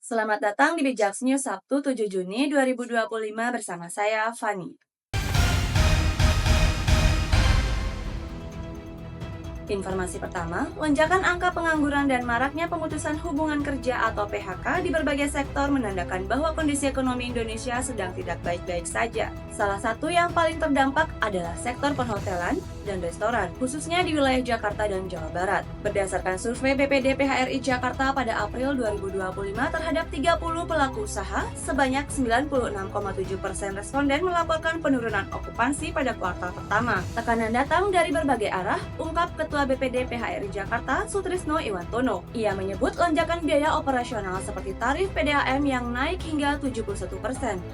Selamat datang di Bijaks News Sabtu 7 Juni 2025 bersama saya, Fani. Informasi pertama, lonjakan angka pengangguran dan maraknya pemutusan hubungan kerja atau PHK di berbagai sektor menandakan bahwa kondisi ekonomi Indonesia sedang tidak baik-baik saja. Salah satu yang paling terdampak adalah sektor perhotelan dan restoran, khususnya di wilayah Jakarta dan Jawa Barat. Berdasarkan survei BPD PHRI Jakarta pada April 2025 terhadap 30 pelaku usaha, sebanyak 96,7% responden melaporkan penurunan okupansi pada kuartal pertama. Tekanan datang dari berbagai arah, ungkap Ketua BPD PHRI Jakarta, Sutrisno Iwantono. Ia menyebut lonjakan biaya operasional seperti tarif PDAM yang naik hingga 71%,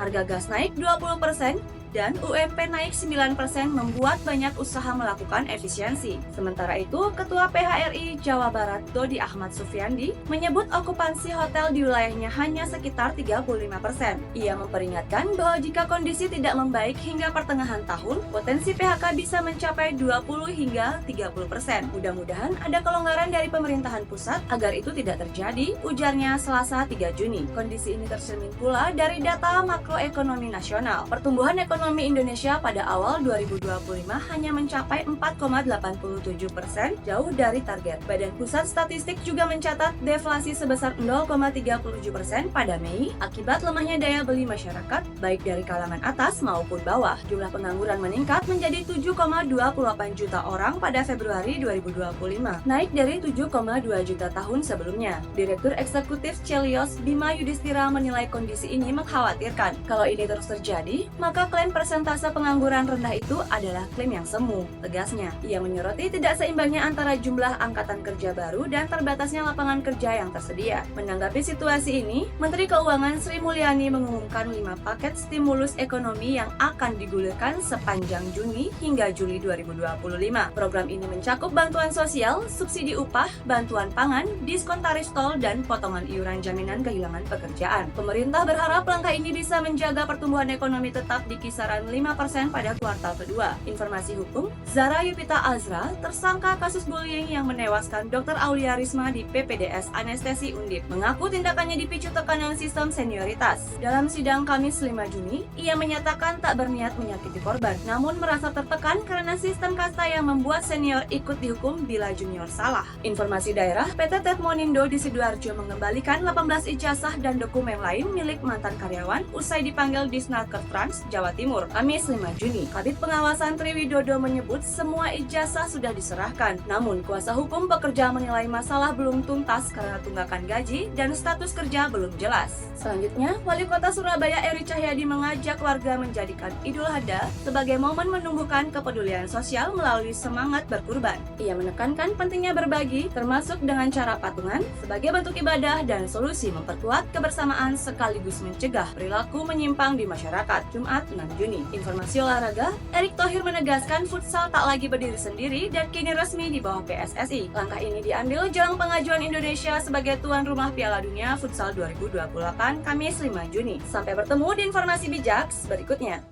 harga gas naik 20%, dan UMP naik 9% membuat banyak usaha melakukan efisiensi. Sementara itu, Ketua PHRI Jawa Barat Dodi Ahmad Sufyandi menyebut okupansi hotel di wilayahnya hanya sekitar 35%. Ia memperingatkan bahwa jika kondisi tidak membaik hingga pertengahan tahun, potensi PHK bisa mencapai 20 hingga 30%. Mudah-mudahan ada kelonggaran dari pemerintahan pusat agar itu tidak terjadi, ujarnya Selasa 3 Juni. Kondisi ini tercermin pula dari data makroekonomi nasional. Pertumbuhan ekonomi Indonesia pada awal 2025 hanya mencapai 4,87%, jauh dari target. Badan Pusat Statistik juga mencatat deflasi sebesar 0,37% pada Mei akibat lemahnya daya beli masyarakat, baik dari kalangan atas maupun bawah. Jumlah pengangguran meningkat menjadi 7,28 juta orang pada Februari 2025, naik dari 7,2 juta tahun sebelumnya. Direktur Eksekutif Celios Bima Yudhistira menilai kondisi ini mengkhawatirkan. Kalau ini terus terjadi, maka klaim persentase pengangguran rendah itu adalah klaim yang semu, tegasnya. Ia menyoroti tidak seimbangnya antara jumlah angkatan kerja baru dan terbatasnya lapangan kerja yang tersedia. Menanggapi situasi ini, Menteri Keuangan Sri Mulyani mengumumkan 5 paket stimulus ekonomi yang akan digulirkan sepanjang Juni hingga Juli 2025. Program ini mencakup bantuan sosial, subsidi upah, bantuan pangan, diskon tarif tol, dan potongan iuran jaminan kehilangan pekerjaan. Pemerintah berharap langkah ini bisa menjaga pertumbuhan ekonomi tetap di kisaran 5% pada kuartal kedua. Informasi hukum, Zara Yupita Azra, tersangka kasus bullying yang menewaskan Dr. Aulia Risma di PPDS Anestesi Undip, mengaku tindakannya dipicu tekanan sistem senioritas. Dalam sidang Kamis 5 Juni, ia menyatakan tak berniat menyakiti korban, namun merasa tertekan karena sistem kasta yang membuat senior ikut dihukum bila junior salah. Informasi daerah, PT Tet Monindo di Sidoarjo mengembalikan 18 ijazah dan dokumen lain milik mantan karyawan usai dipanggil di Snaker Trans, Jawa Timur, Kamis 5 Juni. Kabid Pengawasan Triwidodo menyebut semua ijazah sudah diserahkan, namun kuasa hukum pekerja menilai masalah belum tuntas karena tunggakan gaji dan status kerja belum jelas. Selanjutnya, Wali Kota Surabaya Eri Cahyadi mengajak warga menjadikan Idul Adha sebagai momen menumbuhkan kepedulian sosial melalui semangat berkurban. Ia menekankan pentingnya berbagi, termasuk dengan cara patungan, sebagai bentuk ibadah dan solusi memperkuat kebersamaan sekaligus mencegah perilaku menyimpang di masyarakat. Jumat 6 Juni. Informasi olahraga, Erick Thohir menegaskan futsal tak lagi berdiri sendiri dan kini resmi di bawah PSSI. Langkah ini diambil jelang pengajuan Indonesia sebagai tuan rumah Piala Dunia Futsal 2028 Kamis 5 Juni. Sampai bertemu di informasi bijaks berikutnya.